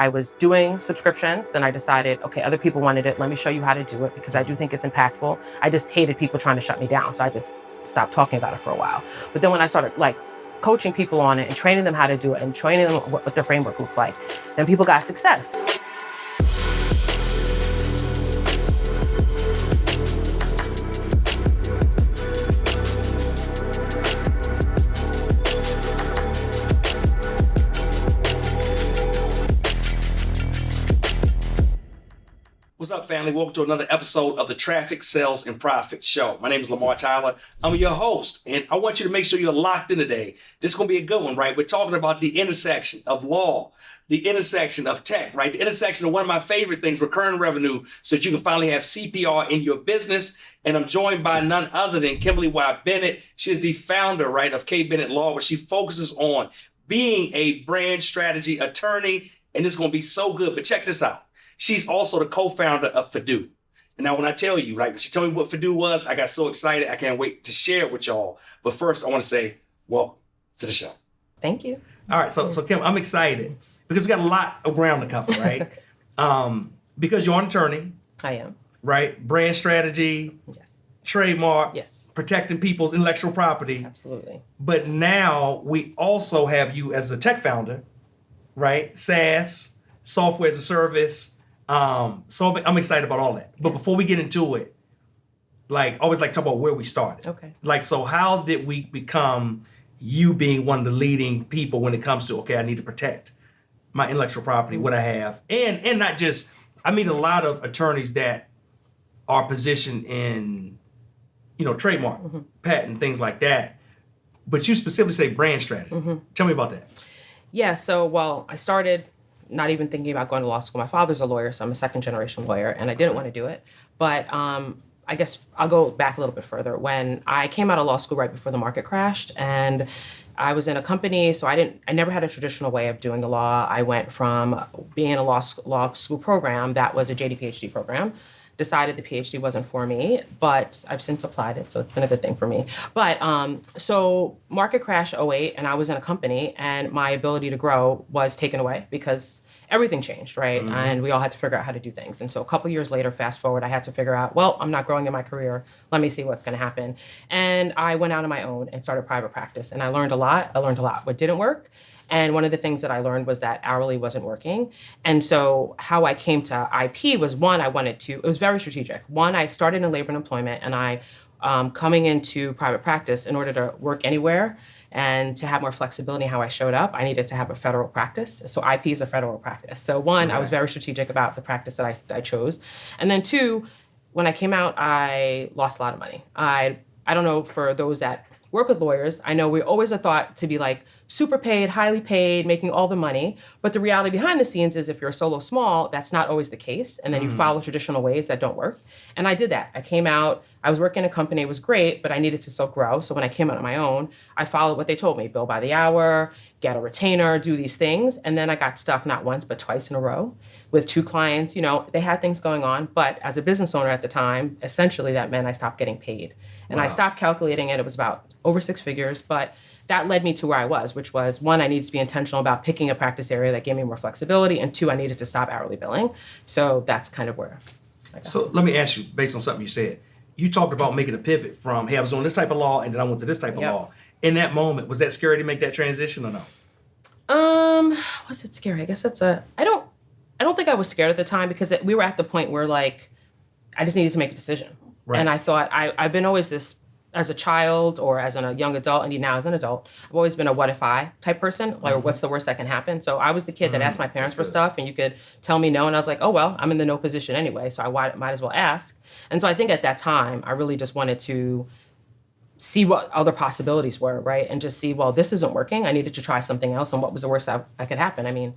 I was doing subscriptions. Then I decided, okay, other people wanted it. Let me show you how to do it because I do think it's impactful. I just hated people trying to shut me down. So I just stopped talking about it for a while. But then when I started like coaching people on it and training them how to do it and training them what their framework looks like, then people got success. What's up, family? Welcome to another episode of the Traffic, Sales, and Profit Show. My name is Lamar Tyler. I'm your host, and I want you to make sure you're locked in today. This is going to be a good one, right? We're talking about the intersection of law, the intersection of tech, right? The intersection of one of my favorite things, recurring revenue, so that you can finally have CPR in your business. And I'm joined by none other than Kimberly Bennett. She is the founder, right, of K. Bennett Law, where she focuses on being a brand strategy attorney, and it's going to be so good. But check this out. She's also the co-founder of Fidu. And now when I tell you, like, when she told me what Fidu was, I got so excited. I can't wait to share it with y'all. But first, I want to say, welcome to the show. Thank you. All right, so Kim, I'm excited because we got a lot of ground to cover, right? Because you're an attorney. I am. Right? Brand strategy. Yes. Trademark. Yes. Protecting people's intellectual property. Absolutely. But now we also have you as a tech founder, right? SaaS, software as a service. So I'm excited about all that. But before we get into it, like, always like talk about where we started. Okay. Like, so how did we become you being one of the leading people when it comes to, okay, I need to protect my intellectual property, what I have. And not just, I meet a lot of attorneys that are positioned in, trademark, patent, things like that. But you specifically say brand strategy. Tell me about that. Yeah, so, I started not even thinking about going to law school. My father's a lawyer, so I'm a second generation lawyer, and I didn't want to do it. But I guess I'll go back a little bit further. When I came out of law school right before the market crashed, and I was in a company, so I never had a traditional way of doing the law. I went from being in a law school program that was a JD PhD program, decided the PhD wasn't for me, but I've since applied it, so it's been a good thing for me. But so market crash 08, and I was in a company, and my ability to grow was taken away because everything changed, right? And we all had to figure out how to do things. And so a couple years later, fast forward, I had to figure out, well, I'm not growing in my career. Let me see what's going to happen. And I went out on my own and started private practice, and I learned a lot. What didn't work. And one of the things that I learned was that hourly wasn't working. And so how I came to IP was, one, it was very strategic. One, I started in labor and employment, and I, coming into private practice, in order to work anywhere and to have more flexibility in how I showed up, I needed to have a federal practice. So IP is a federal practice. So one, I was very strategic about the practice that I chose. And then two, when I came out, I lost a lot of money. I don't know, for those that work with lawyers, I know we always are thought to be like super paid, highly paid, making all the money. But the reality behind the scenes is if you're solo small, that's not always the case. And then you follow traditional ways that don't work. And I did that. I came out, I was working in a company, it was great, but I needed to still grow. So when I came out on my own, I followed what they told me, bill by the hour, get a retainer, do these things. And then I got stuck not once, but twice in a row with two clients. They had things going on. But as a business owner at the time, essentially that meant I stopped getting paid. And I stopped calculating it. It was about over 6 figures, but that led me to where I was, which was, one, I needed to be intentional about picking a practice area that gave me more flexibility, and two, I needed to stop hourly billing. So that's kind of where I got. So let me ask you, based on something you said, you talked about making a pivot from, hey, I was doing this type of law, and then I went to this type of law. In that moment, was that scary to make that transition or no? Was it scary? I guess I don't think I was scared at the time, because we were at the point where, like, I just needed to make a decision. Right. And I thought, I've been always this, as a child or as a young adult, and now as an adult, I've always been a what if I type person, like what's the worst that can happen? So I was the kid that asked my parents for stuff, and you could tell me no, and I was like, oh, well, I'm in the no position anyway, so I might as well ask. And so I think at that time, I really just wanted to see what other possibilities were, right? And just see, well, this isn't working. I needed to try something else, and what was the worst that could happen? I mean,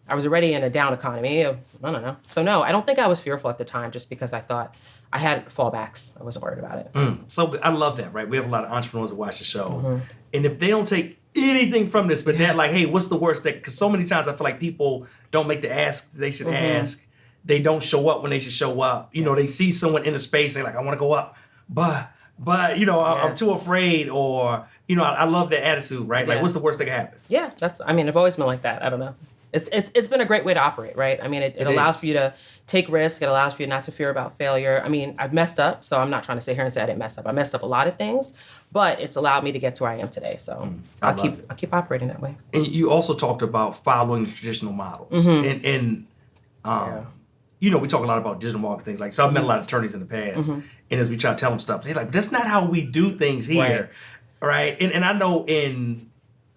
I was already in a down economy. I don't know. So no, I don't think I was fearful at the time, just because I thought I had fallbacks. I wasn't worried about it. So I love that, right? We have a lot of entrepreneurs that watch the show. And if they don't take anything from this, but they're like, hey, what's the worst that, because so many times I feel like people don't make the ask they should ask. They don't show up when they should show up. You know, they see someone in a space, they're like, I want to go up, but I'm too afraid, or, I love that attitude, right? Like, what's the worst that can happen? Yeah, I've always been like that. I don't know. It's been a great way to operate, right? I mean, it allows for you to take risk. It allows for you not to fear about failure. I mean, I've messed up, so I'm not trying to sit here and say I didn't mess up. I messed up a lot of things, but it's allowed me to get to where I am today. So I'll keep operating that way. And you also talked about following the traditional models. And you know, we talk a lot about digital marketing things. Like, so I've met a lot of attorneys in the past, and as we try to tell them stuff, they're like, that's not how we do things here, right? And I know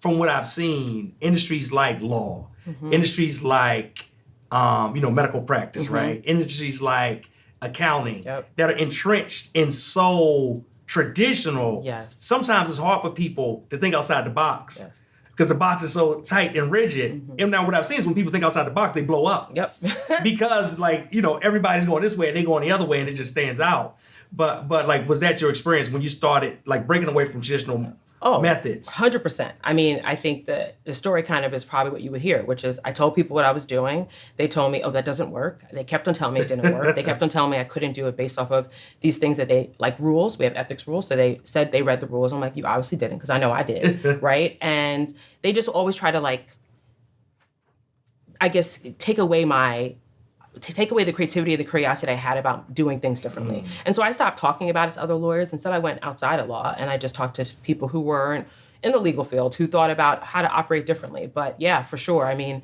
from what I've seen, industries like law, industries like, you know, medical practice, right? Industries like accounting that are entrenched in so traditional. Sometimes it's hard for people to think outside the box. Because the box is so tight and rigid. And now what I've seen is when people think outside the box, they blow up. Because, like, you know, everybody's going this way and they going the other way and it just stands out. But like, was that your experience when you started, like, breaking away from traditional methods? 100%. I mean, I think that the story kind of is probably what you would hear, which is I told people what I was doing. They told me, oh, that doesn't work. They kept on telling me it didn't work. They kept on telling me I couldn't do it based off of these things that they, like rules. We have ethics rules. So they said they read the rules. I'm like, you obviously didn't, because I know I did, right? And they just always try to, like, I guess, take away the creativity, the curiosity I had about doing things differently. And so I stopped talking about it to other lawyers. Instead, I went outside of law and I just talked to people who weren't in the legal field, who thought about how to operate differently. But yeah, for sure. I mean,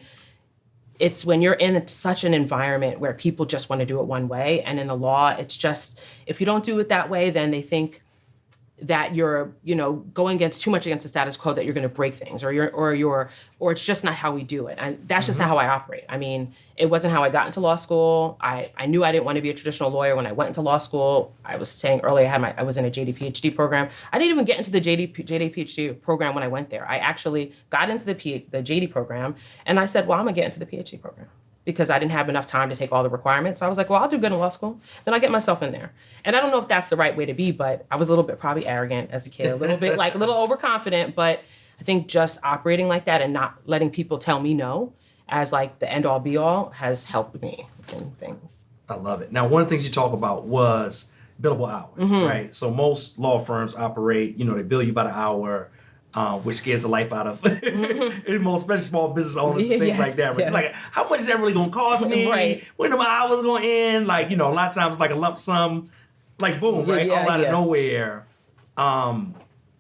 it's when you're in such an environment where people just want to do it one way. And in the law, it's just, if you don't do it that way, then they think that you're, you know, going too much against the status quo, that you're going to break things, or it's just not how we do it. And that's just not how I operate. I mean, it wasn't how I got into law school. I knew I didn't want to be a traditional lawyer when I went into law school. I was saying earlier, I was in a JD PhD program. I didn't even get into the JD PhD program when I went there. I actually got into the JD program, and I said, well, I'm gonna get into the PhD program, because I didn't have enough time to take all the requirements. So I was like, well, I'll do good in law school. Then I'll get myself in there. And I don't know if that's the right way to be, but I was a little bit probably arrogant as a kid, a little bit, like, a little overconfident. But I think just operating like that and not letting people tell me no as, like, the end all be all has helped me in things. I love it. Now, one of the things you talk about was billable hours, right? So most law firms operate, you know, they bill you by the hour, which scares the life out of especially small business owners and things like that. Right? It's like, how much is that really going to cost me? When are my hours going to end? Like, you know, a lot of times it's like a lump sum, like, boom, right? All out of nowhere.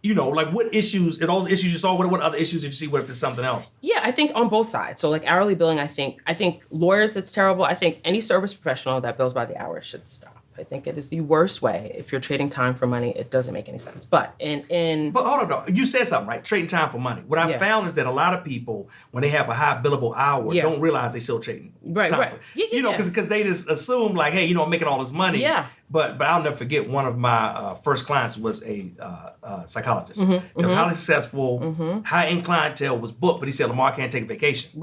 You know, like, what issues, are those issues you saw? What other issues did you see? What if it's something else? Yeah, I think on both sides. So, like, hourly billing, I think lawyers, it's terrible. I think any service professional that bills by the hour should stop. I think it is the worst way. If you're trading time for money, it doesn't make any sense. But But hold on, though. You said something, right? Trading time for money. What I found is that a lot of people, when they have a high billable hour, don't realize they're still trading time for, you know, because they just assume, like, hey, you know, I'm making all this money. But I'll never forget, one of my first clients was a psychologist. He was highly successful, high-end clientele, was booked, but he said, Lamar, I can't take a vacation.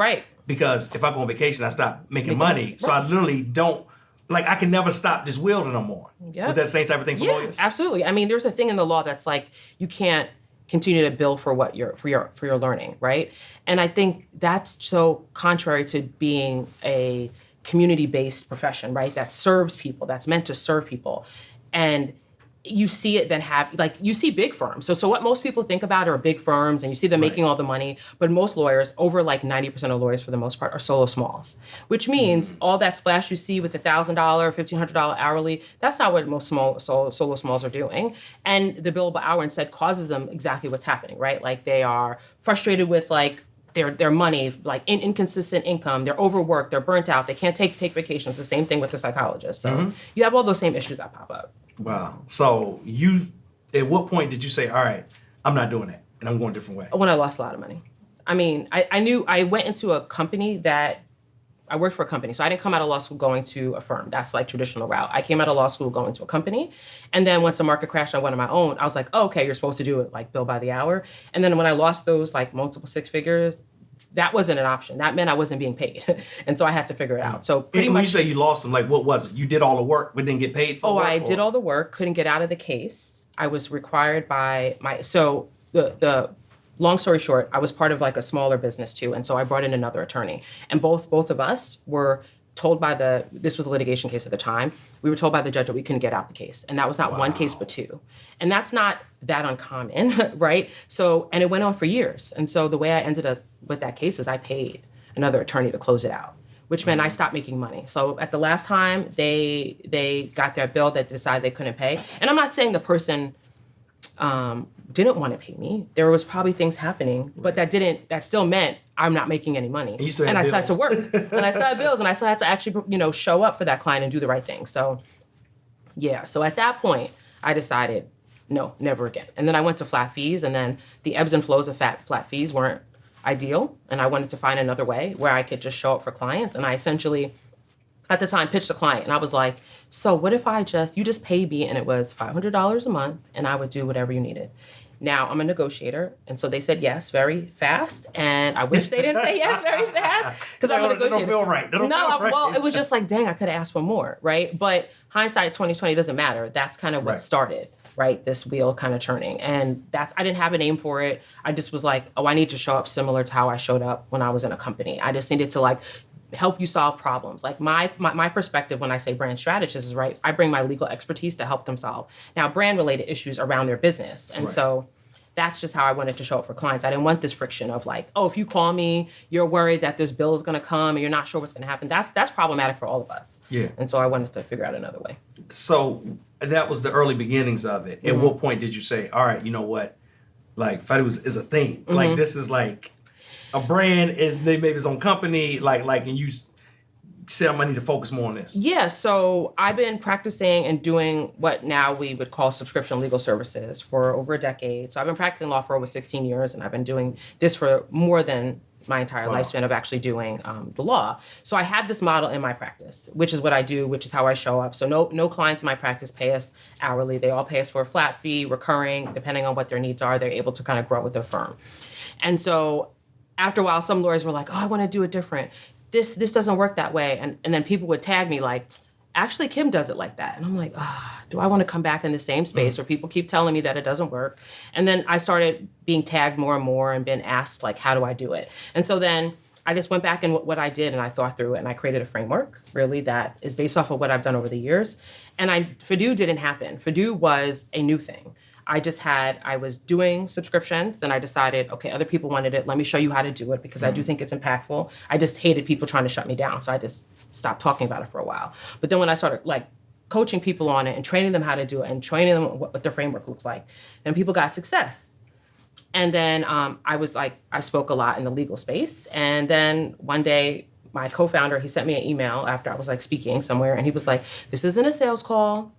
Because if I go on vacation, I stop making money. So I literally don't, like, I can never stop this wielding no more. Was that the same type of thing for lawyers? Absolutely. I mean, there's a thing in the law that's like, you can't continue to bill for what for your learning, right? And I think that's so contrary to being a community-based profession, right? That serves people, that's meant to serve people. And you see it then you see big firms. So what most people think about are big firms, and you see them making all the money, but most lawyers, over like 90% of lawyers for the most part, are solo smalls, which means all that splash you see with the $1,000, $1,500 hourly, that's not what most solo smalls are doing. And the billable hour instead causes them exactly what's happening, right? Like, they are frustrated with, like, their money, like inconsistent income, they're overworked, they're burnt out, they can't take vacations. The same thing with the psychologist. So you have all those same issues that pop up. Wow. So at what point did you say, all right, I'm not doing that and I'm going a different way? When I lost a lot of money. I mean, I knew I went into a company that I worked for a company. So I didn't come out of law school going to a firm. That's like traditional route. I came out of law school going to a company. And then once the market crashed, I went on my own. I was like, oh, okay, you're supposed to do it like bill by the hour. And then when I lost those like multiple six figures, that wasn't an option. That meant I wasn't being paid. And so I had to figure it out. So pretty much. When you say you lost them, like, what was it? You did all the work but didn't get paid for it? I did all the work, couldn't get out of the case. I was required by the long story short, I was part of like a smaller business too. And so I brought in another attorney. And both of us were told by this was a litigation case at the time, we were told by the judge that we couldn't get out the case. And that was not one case, but two. And that's not that uncommon, right? So, and it went on for years. And so the way I ended up with that case is I paid another attorney to close it out, which meant I stopped making money. So at the last time they got their bill that decided they couldn't pay. And I'm not saying the person didn't want to pay me. There was probably things happening, but that still meant I'm not making any money. And I still had to work. And I still had bills, and I still had to actually, show up for that client and do the right thing. So yeah, so at that point, I decided, no, never again. And then I went to flat fees, and then the ebbs and flows of flat fees weren't ideal. And I wanted to find another way where I could just show up for clients. And I essentially, at the time, pitched a client, and I was like, so what if you just paid me, and it was $500 a month, and I would do whatever you needed. Now, I'm a negotiator, and so they said yes very fast, and I wish they didn't say yes very fast, because I'm a negotiator. That don't feel right. Well, it was just like, dang, I could have asked for more, right? But hindsight 2020 doesn't matter. That's kind of what started, right? This wheel kind of turning. And I didn't have a name for it. I just was like, I need to show up similar to how I showed up when I was in a company. I just needed to help you solve problems. Like my perspective when I say brand strategist is I bring my legal expertise to help them solve now brand related issues around their business. And so that's just how I wanted to show up for clients. I didn't want this friction of if you call me, you're worried that this bill is going to come and you're not sure what's going to happen. That's problematic for all of us. Yeah. And so I wanted to figure out another way. So that was the early beginnings of it. At what point did you say, all right, you know what? Fidu is a thing. This is a brand, they made his own company, and you said, I need to focus more on this. Yeah, so I've been practicing and doing what now we would call subscription legal services for over a decade. So I've been practicing law for over 16 years, and I've been doing this for more than my entire lifespan of actually doing the law. So I had this model in my practice, which is what I do, which is how I show up. So no clients in my practice pay us hourly. They all pay us for a flat fee, recurring, depending on what their needs are. They're able to kind of grow with their firm. And so after a while, some lawyers were like, oh, I want to do it different. This doesn't work that way. And then people would tag me actually, Kim does it like that. And I'm like, do I want to come back in the same space where people keep telling me that it doesn't work? And then I started being tagged more and more and been asked, how do I do it? And so then I just went back and what I did, and I thought through it, and I created a framework, really, that is based off of what I've done over the years. And Fidu didn't happen. Fidu was a new thing. I was doing subscriptions, then I decided, okay, other people wanted it. Let me show you how to do it because I do think it's impactful. I just hated people trying to shut me down. So I just stopped talking about it for a while. But then when I started coaching people on it and training them how to do it and training them what the framework looks like, then people got success. And then I spoke a lot in the legal space. And then one day, my co-founder, he sent me an email after I was speaking somewhere, and he was like, this isn't a sales call.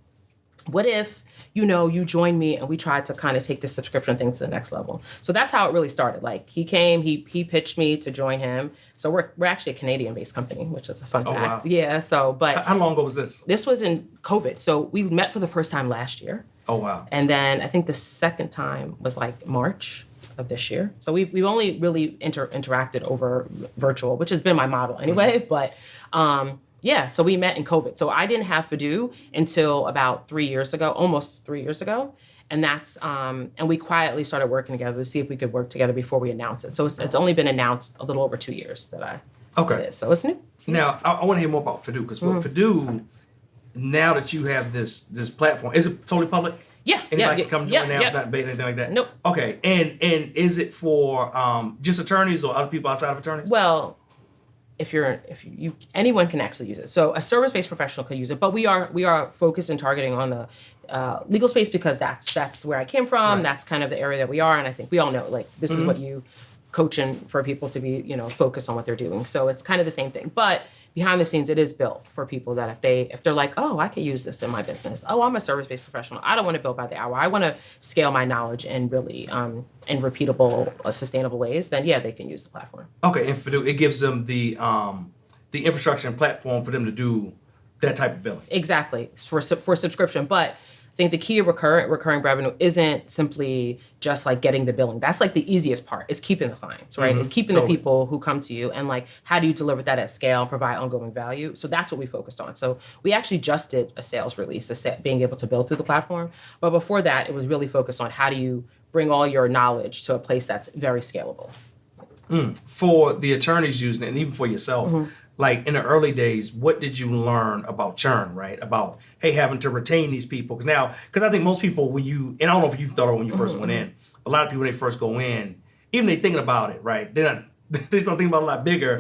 What if, you joined me and we tried to kind of take this subscription thing to the next level? So that's how it really started. He came, he pitched me to join him. So we're actually a Canadian-based company, which is a fun fact. Wow. Yeah. So, but how long ago was this? This was in COVID. So we met for the first time last year. Oh, wow. And then I think the second time was March of this year. So we've only really interacted over virtual, which has been my model anyway. But yeah, so we met in COVID. So I didn't have Fidu until about 3 years ago, almost 3 years ago. And that's, and we quietly started working together to see if we could work together before we announced it. So it's only been announced a little over 2 years that I did it. So it's new. Now, I want to hear more about Fidu, because Fidu, now that you have this platform, is it totally public? Yeah. Anybody can come join now? It's not bait, anything like that? Nope. Okay. And is it for just attorneys or other people outside of attorneys? Well, anyone can actually use it. So a service-based professional could use it, but we are focused and targeting on the legal space because that's where I came from. Right. That's kind of the area that we are, and I think we all know this is what you coaching for people to be focused on what they're doing. So it's kind of the same thing, but behind the scenes, it is built for people that if they're like, oh, I could use this in my business. Oh, I'm a service-based professional. I don't want to bill by the hour. I want to scale my knowledge in really in repeatable, sustainable ways. Then yeah, they can use the platform. Okay, and Fidu, it gives them the infrastructure and platform for them to do that type of billing. Exactly for subscription, but I think the key of recurring revenue isn't simply just getting the billing. That's the easiest part. It's keeping the clients, right? It's keeping the people who come to you, and how do you deliver that at scale and provide ongoing value? So that's what we focused on. So we actually just did a sales release, being able to build through the platform. But before that, it was really focused on how do you bring all your knowledge to a place that's very scalable. For the attorneys using it, and even for yourself, in the early days, what did you learn about churn, right? About, hey, having to retain these people. Because I think most people, and I don't know if you thought of it when you first went in, a lot of people, when they first go in, even they thinking about it, right? They start thinking about it a lot bigger.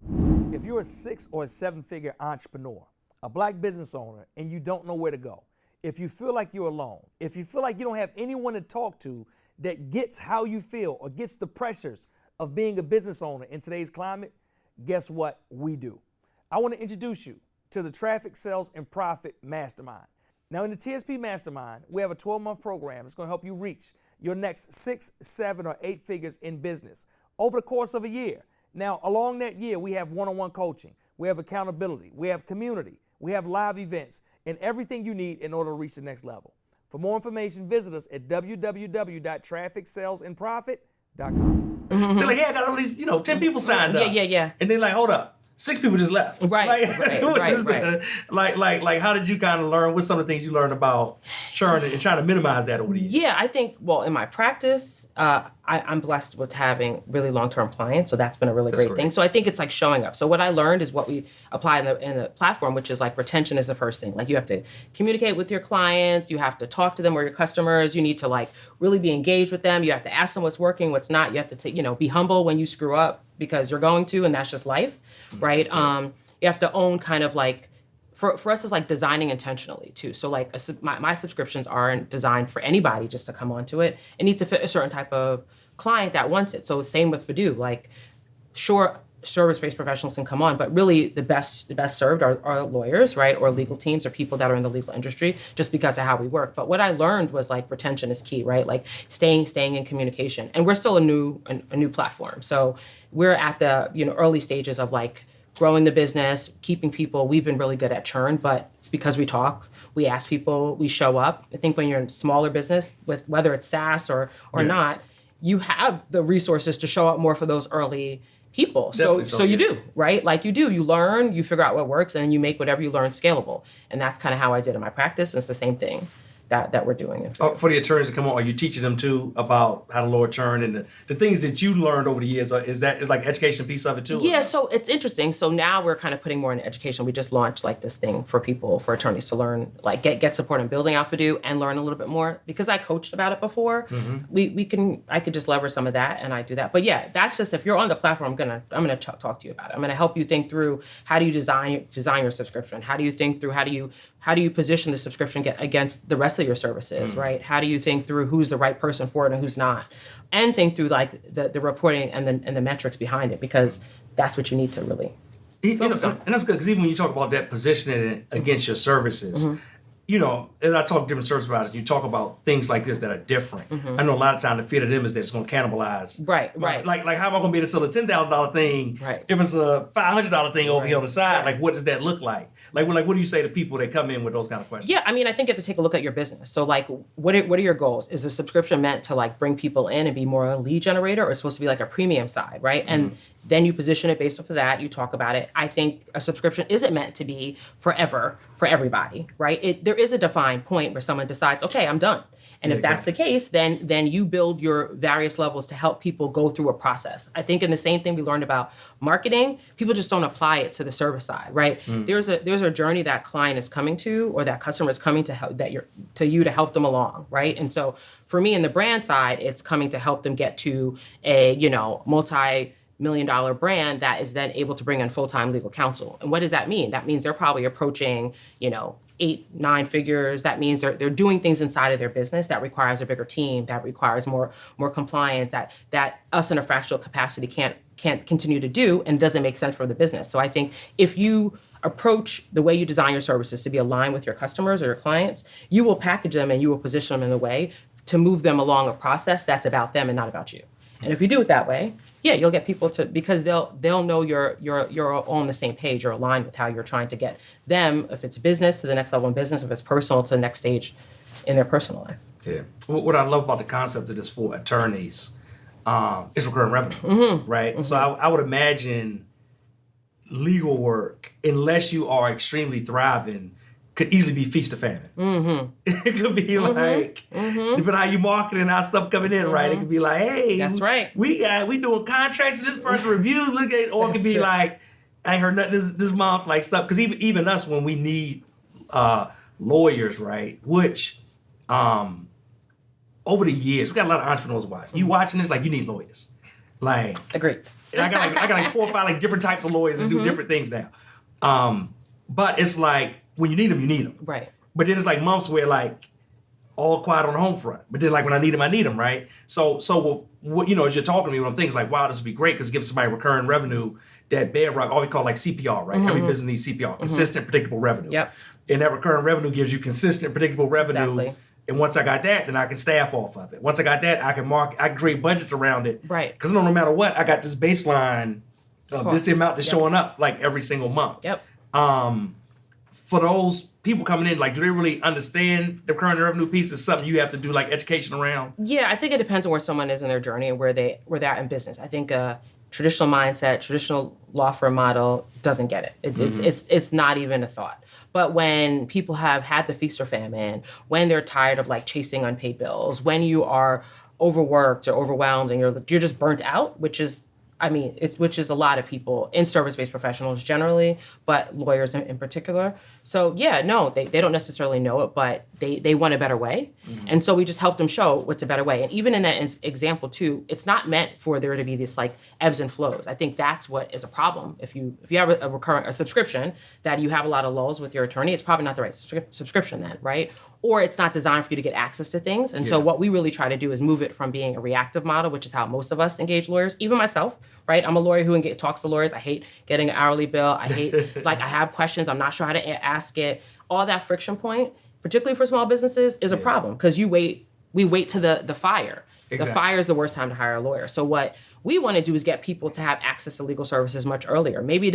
a 6 or a 7-figure entrepreneur, a black business owner, and you don't know where to go, if you feel like you're alone, if you feel like you don't have anyone to talk to that gets how you feel or gets the pressures of being a business owner in today's climate, guess what we do? I want to introduce you to the Traffic Sales and Profit Mastermind. Now in the TSP Mastermind, we have a 12-month program that's going to help you reach your next 6, 7, or 8 figures in business over the course of a year. Now, along that year, we have one-on-one coaching, we have accountability, we have community, we have live events, and everything you need in order to reach the next level. For more information, visit us at www.trafficsalesandprofit.com. So like, hey, I got all these, 10 people signed up. Yeah. And they're like, hold up. 6 people just left. Right. Like, how did you kind of learn? What's some of the things you learned about churn and trying to minimize that over the years? Yeah, I think, in my practice, I'm blessed with having really long-term clients, so that's been a really great thing. So I think it's like showing up. So what I learned is what we apply in the platform, which is like retention is the first thing. Like you have to communicate with your clients, you have to talk to them or your customers, you need to like really be engaged with them, you have to ask them what's working, what's not, you have to be humble when you screw up because you're going to, and that's just life, right? You have to own kind of like, for us, it's like designing intentionally too. So like my subscriptions aren't designed for anybody just to come onto it. It needs to fit a certain type of client that wants it. So same with Fidu. Like, sure, service-based professionals can come on, but really the best served are lawyers, right, or legal teams or people that are in the legal industry, just because of how we work. But what I learned was like retention is key, right? Like staying in communication. And we're still a new platform, so we're at the early stages of like growing the business, keeping people. We've been really good at churn, but it's because we talk, we ask people, we show up. I think when you're in smaller business, with whether it's SaaS or not, you have the resources to show up more for those early people. So you do, right? Like you learn, you figure out what works, and then you make whatever you learn scalable. And that's kind of how I did in my practice. And it's the same thing that we're doing. For the attorneys that come on, are you teaching them too about how to lower churn and the things that you learned over the years? Is like education piece of it too? Yeah, so it's interesting. So now we're kind of putting more into education. We just launched like this thing for attorneys to learn, like get support in building out Fidu and learn a little bit more. Because I coached about it before, I could just leverage some of that, and I do that. But yeah, that's just, if you're on the platform, I'm gonna talk to you about it. I'm gonna help you think through, how do you design your subscription? How do you think through, how do you position the subscription against the rest of your services, right? How do you think through who's the right person for it and who's not? And think through like the reporting and the metrics behind it, because that's what you need to really focus on. And that's good, because even when you talk about that, positioning it against your services, as I talk to different service providers, you talk about things like this that are different. I know a lot of times the fear of them is that it's going to cannibalize. Right. Like how am I going to be able to sell a $10,000 thing if it's a $500 thing over here on the side? Like, what does that look like? Like what do you say to people that come in with those kind of questions? Yeah, I mean, I think you have to take a look at your business. So like, what are your goals? Is the subscription meant to like bring people in and be more a lead generator, or is it supposed to be like a premium side, right? And then you position it based off of that. You talk about it. I think a subscription isn't meant to be forever for everybody, right? There is a defined point where someone decides, okay, I'm done. And if that's the case, then you build your various levels to help people go through a process. I think in the same thing we learned about marketing, people just don't apply it to the service side, right? There's a journey that client is coming to, or that customer is coming to help, to you to help them along, right? And so for me in the brand side, it's coming to help them get to a multi-million-dollar brand that is then able to bring in full-time legal counsel. And what does that mean? That means they're probably approaching, 8, 9 figures. That means they're doing things inside of their business that requires a bigger team, that requires more compliance, that us in a fractional capacity can't continue to do, and doesn't make sense for the business. So I think if you approach the way you design your services to be aligned with your customers or your clients, you will package them and you will position them in a way to move them along a process that's about them and not about you. And if you do it that way, yeah, you'll get people to, because they'll know you're all on the same page, you're aligned with how you're trying to get them, if it's business, to the next level in business, if it's personal, to the next stage in their personal life. Yeah. What I love about the concept of this for attorneys is recurring revenue, right? So I would imagine legal work, unless you are extremely thriving, could easily be feast or famine. It could be like, depending on how you marketing our stuff coming in, right? It could be like, hey, that's right. We doing contracts and this person reviews, look at it, or it could be like, I ain't heard nothing this month, like stuff. Because even us, when we need lawyers, right? Which over the years, we got a lot of entrepreneurs watching. You watching this, like, you need lawyers. Like, Agreed. and I got like 4 or 5 like different types of lawyers that do different things now. But it's like when you need them, you need them. Right. But then it's like months where like all quiet on the home front. But then like when I need them, right? So what as you're talking to me, what I'm thinking is like, wow, this would be great because it gives somebody recurring revenue, that bedrock, all we call like CPR, right? Every business needs CPR, consistent, predictable revenue. Yep. And that recurring revenue gives you consistent, predictable revenue. Exactly. And once I got that, then I can staff off of it. Once I got that, I can create budgets around it. Right. Because no matter what, I got this baseline of this the amount that's showing up like every single month. Yep. For those people coming in, like, do they really understand the current revenue piece? Is something you have to do like education around? Yeah, I think it depends on where someone is in their journey and where they're at in business. I think a traditional mindset, traditional law firm model doesn't get it. It's not even a thought. But when people have had the feast or famine, when they're tired of like chasing unpaid bills, when you are overworked or overwhelmed and you're just burnt out, which is a lot of people in service-based professionals generally, but lawyers in particular. So yeah, no, they don't necessarily know it, but they want a better way. And so we just help them show what's a better way. And even in that example too, it's not meant for there to be this like ebbs and flows. I think that's what is a problem. If you have a subscription that you have a lot of lulls with your attorney, it's probably not the right subscription then, right? Or it's not designed for you to get access to things. And so what we really try to do is move it from being a reactive model, which is how most of us engage lawyers, even myself, right? I'm a lawyer who talks to lawyers. I hate getting an hourly bill. I hate, I have questions. I'm not sure how to ask it. All that friction point, particularly for small businesses, is a problem because we wait to the fire. Exactly. The fire is the worst time to hire a lawyer. So what we want to do is get people to have access to legal services much earlier. Maybe you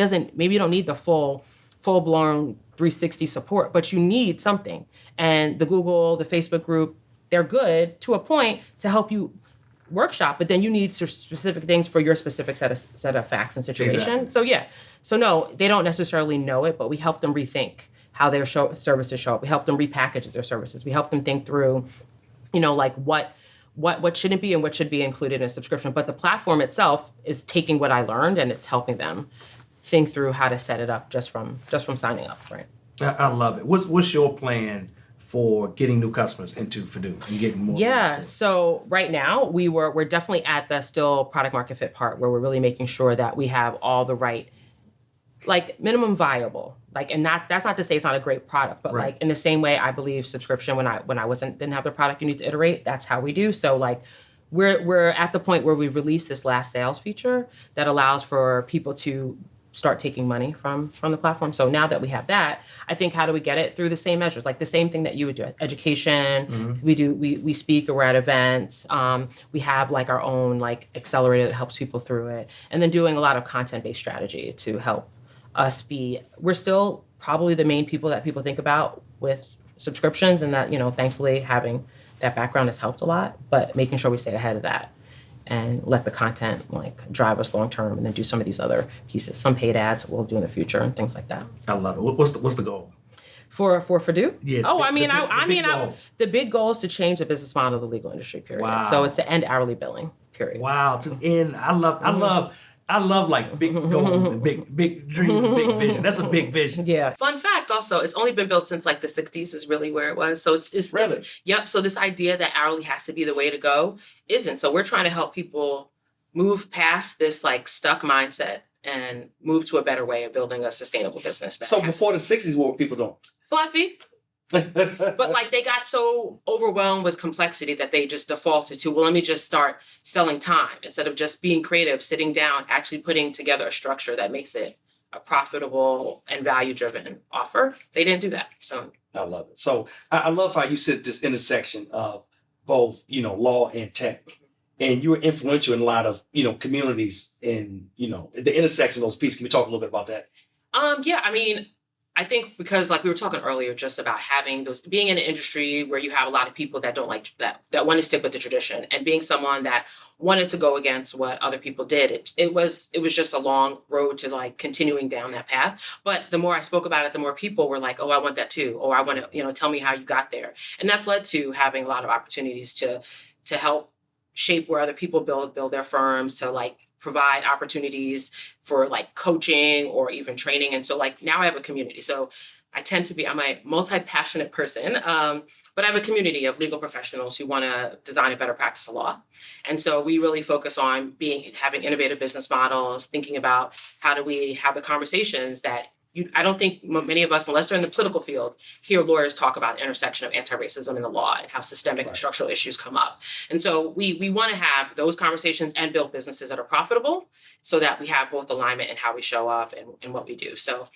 don't need the full-blown 360 support, but you need something. And the Google, the Facebook group, they're good to a point to help you workshop, but then you need specific things for your specific set of facts and situation. Exactly. So no, they don't necessarily know it, but we help them rethink how their services show up. We help them repackage their services. We help them think through, like what shouldn't be and what should be included in a subscription. But the platform itself is taking what I learned and it's helping them think through how to set it up just from signing up, right? I love it. What's your plan for getting new customers into Fidu and getting more? Yeah, so right now we're definitely at the still product market fit part where we're really making sure that we have all the right, like minimum viable, like, and that's not to say it's not a great product, but right. Like in the same way I believe subscription when I didn't have the product you need to iterate, that's how we do. So like we're at the point where we've released this last sales feature that allows for people to start taking money from the platform. So now that we have that, I think how do we get it? Through the same measures, like the same thing that you would do. Education, we speak or we're at events. We have like our own like accelerator that helps people through it. And then doing a lot of content-based strategy to help us we're still probably the main people that people think about with subscriptions, and that, thankfully having that background has helped a lot, but making sure we stay ahead of that and let the content like drive us long term, and then do some of these other pieces, some paid ads we'll do in the future and things like that. I love it. What's the goal? For Fidu? Yeah. The big goal is to change the business model of the legal industry, period. Wow. So it's to end hourly billing, period. Wow. To end, I love like big goals and big dreams and big vision. That's a big vision. Yeah. Fun fact also, it's only been built since like the 60s is really where it was. So it's really? Yep. So this idea that hourly has to be the way to go isn't. So we're trying to help people move past this like stuck mindset and move to a better way of building a sustainable business. So before the 60s, what were people doing? Fluffy. But like they got so overwhelmed with complexity that they just defaulted to, well, let me just start selling time instead of just being creative, sitting down, actually putting together a structure that makes it a profitable and value-driven offer. They didn't do that. So I love it. So I love how you said this intersection of both, law and tech. And you were influential in a lot of, communities in, the intersection of those pieces. Can we talk a little bit about that? Yeah, I think because like we were talking earlier just about having those, being in an industry where you have a lot of people that don't like that want to stick with the tradition, and being someone that wanted to go against what other people did, it was just a long road to like continuing down that path. But the more I spoke about it, the more people were like, oh, I want that too. Or I want to, tell me how you got there. And that's led to having a lot of opportunities to help shape where other people build their firms, to like provide opportunities for like coaching or even training. And so like now I have a community. So I'm a multi-passionate person, but I have a community of legal professionals who want to design a better practice of law. And so we really focus on having innovative business models, thinking about how do we have the conversations that I don't think many of us, unless they're in the political field, hear lawyers talk about the intersection of anti-racism in the law and how systemic and structural issues come up. And so we want to have those conversations and build businesses that are profitable so that we have both alignment in how we show up and what we do. So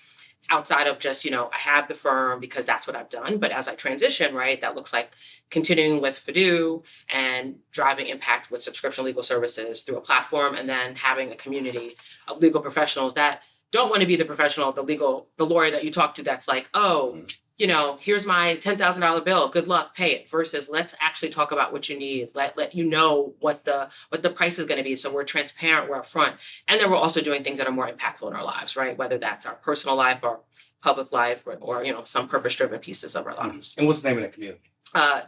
outside of just, I have the firm because that's what I've done. But as I transition, right, that looks like continuing with Fidu and driving impact with subscription legal services through a platform, and then having a community of legal professionals that don't want to be the professional, the lawyer that you talk to that's like, oh, here's my $10,000 bill. Good luck, pay it. Versus let's actually talk about what you need. Let you know what the price is going to be. So we're transparent, we're upfront. And then we're also doing things that are more impactful in our lives, right? Whether that's our personal life or public life or some purpose-driven pieces of our lives. And what's the name of that community?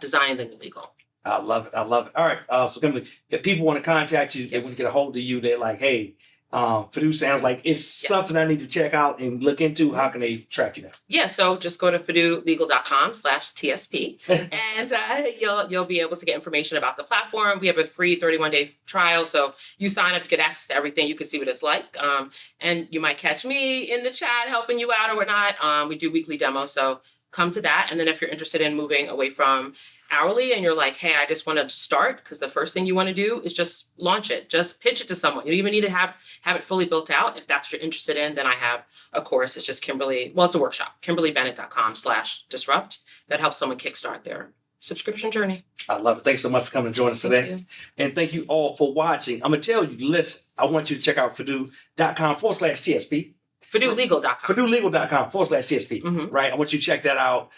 Designing the New Legal. I love it. All right. So Kimberly, if people want to contact you, they want to get a hold of you, they're like, hey, Fidu sounds like it's something I need to check out and look into. How can they track you down? Yeah, so just go to fidulegal.com/TSP and you'll be able to get information about the platform. We have a free 31-day trial, so you sign up, you get access to everything, you can see what it's like. And you might catch me in the chat helping you out or whatnot. We do weekly demos, so come to that. And then if you're interested in moving away from hourly and you're like, hey, I just want to start, because the first thing you want to do is just launch it, just pitch it to someone. You don't even need to have it fully built out. If that's what you're interested in, then I have a course. It's just it's a workshop, KimberlyBennett.com/disrupt. That helps someone kickstart their subscription journey. I love it. Thanks so much for coming and joining us today. And thank you all for watching. I'm going to tell you, listen, I want you to check out Fidu.com/TSP. FiduLegal.com. FiduLegal.com/TSP. Right. I want you to check that out.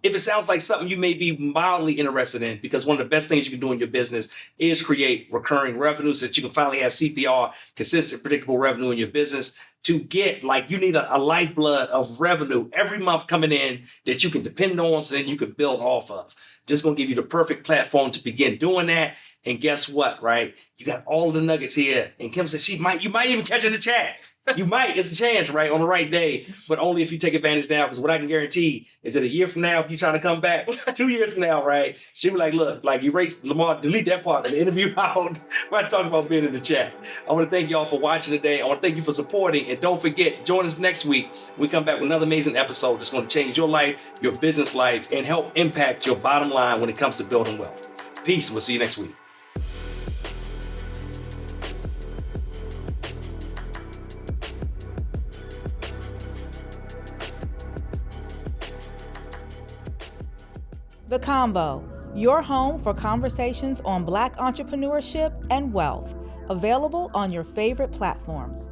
If it sounds like something you may be mildly interested in, because one of the best things you can do in your business is create recurring revenue so that you can finally have CPR, consistent, predictable revenue in your business. To get, you need a lifeblood of revenue every month coming in that you can depend on so then you can build off of. Just going to give you the perfect platform to begin doing that. And guess what, right? You got all the nuggets here. And Kim said you might even catch in the chat. You might. It's a chance, right? On the right day, but only if you take advantage now. Because what I can guarantee is that a year from now, if you're trying to come back, 2 years from now, right? She'll be like, look, erase Lamar, delete that part of the interview out. When I talked about being in the chat. I want to thank y'all for watching today. I want to thank you for supporting. And don't forget, join us next week. We come back with another amazing episode that's going to change your life, your business life, and help impact your bottom line when it comes to building wealth. Peace. We'll see you next week. The Convo, your home for conversations on Black entrepreneurship and wealth, available on your favorite platforms.